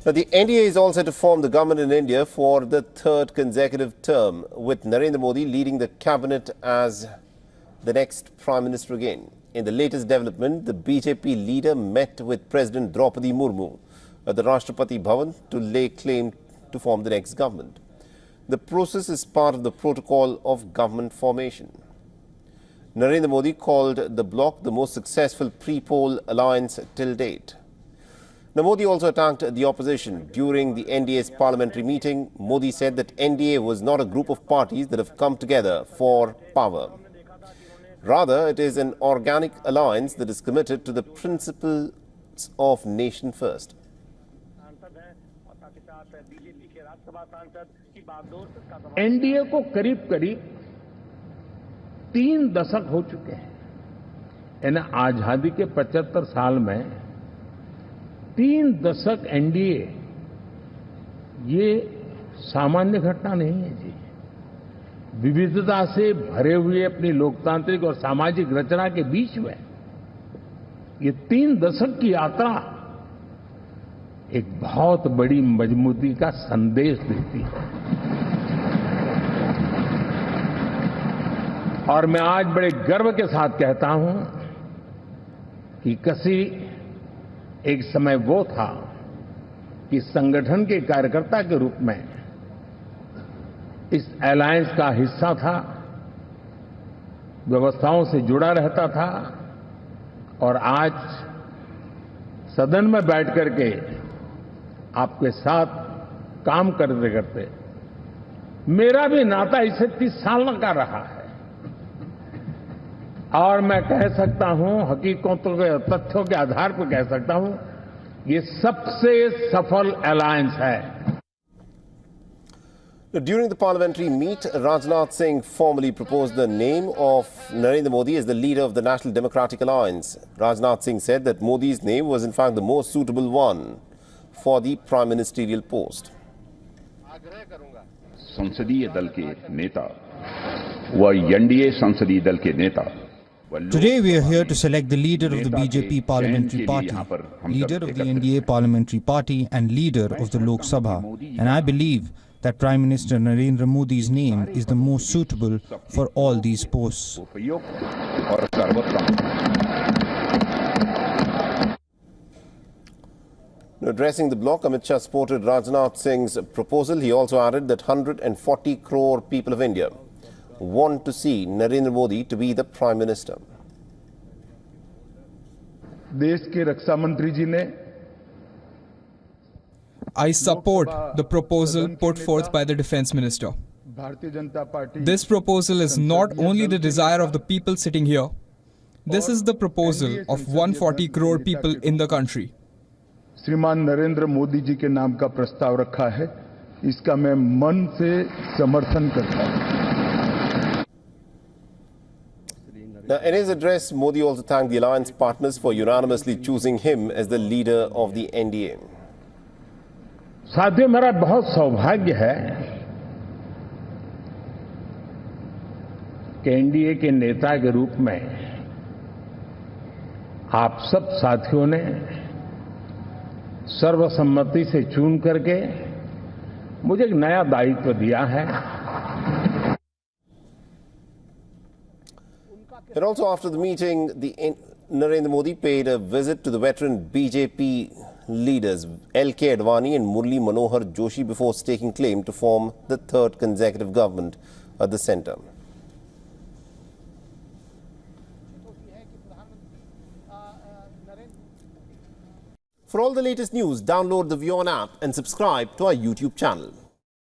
Now, the NDA is all set to form the government in India for the third consecutive term, with Narendra Modi leading the cabinet as the next Prime Minister again. In the latest development, the BJP leader met with President Draupadi Murmu at the Rashtrapati Bhavan to lay claim to form the next government. The process is part of the protocol of government formation. Narendra Modi called the bloc the most successful pre-poll alliance till date. Now, Modi also attacked the opposition. During the NDA's parliamentary meeting, Modi said that NDA was not a group of parties that have come together for power. Rather, it is an organic alliance that is committed to the principles of nation first. NDA को करीब करीब 3 दशक हो चुके हैं। यानी आजादी के 75 साल में 3 दशक एनडीए, ये सामान्य घटना नहीं है जी। विविधता से भरे हुए अपनी लोकतांत्रिक और सामाजिक रचना के बीच में ये 3 दशक की यात्रा एक बहुत बड़ी मजबूती का संदेश देती है। और मैं आज बड़े गर्व के साथ कहता हूं कि किसी एक समय वो था कि संगठन के कार्यकर्ता के रूप में इस अलायंस का हिस्सा था, व्यवस्थाओं से जुड़ा रहता था और आज सदन में बैठ करके आपके साथ काम करते करते मेरा भी नाता इससे 30 साल का रहा है। और मैं कह सकता हूं, हकीकतों के तथ्यों के आधार पर कह सकता हूं, ये सबसे सफल अलायंस है। During the parliamentary meet, Rajnath Singh formally proposed the name of Narendra Modi as the leader of the National Democratic Alliance. Rajnath Singh said that Modi's name was in fact the most suitable one for the prime ministerial post. संसदीय दल के नेता व NDA संसदीय दल के नेता। Today we are here to select the leader of the BJP parliamentary party, leader of the NDA parliamentary party and leader of the Lok Sabha. And I believe that Prime Minister Narendra Modi's name is the most suitable for all these posts. Addressing the bloc, Amit Shah supported Rajnath Singh's proposal. He also added that 140 crore people of India want to see Narendra Modi to be the Prime Minister. देश के रक्षा मंत्री जी ने I support the proposal put forth by the Defence Minister. This proposal is not only the desire of the people sitting here. This is the proposal of 140 crore people in the country. श्रीमान नरेंद्र मोदी जी के नाम का प्रस्ताव रखा है, इसका मैं मन से समर्थन करता हूं। Now, in his address, Modi also thanked the alliance partners for unanimously choosing him as the leader of the NDA. साथियों, मेरा बहुत सौभाग्य है कि एनडीए के नेता के रूप में आप सब साथियों ने सर्वसम्मति से चुन करके मुझे एक नया दायित्व दिया है। And also after the meeting, Narendra Modi paid a visit to the veteran BJP leaders L.K. Advani and Murli Manohar Joshi before staking claim to form the third consecutive government at the centre. For all the latest news, download the WION app and subscribe to our YouTube channel.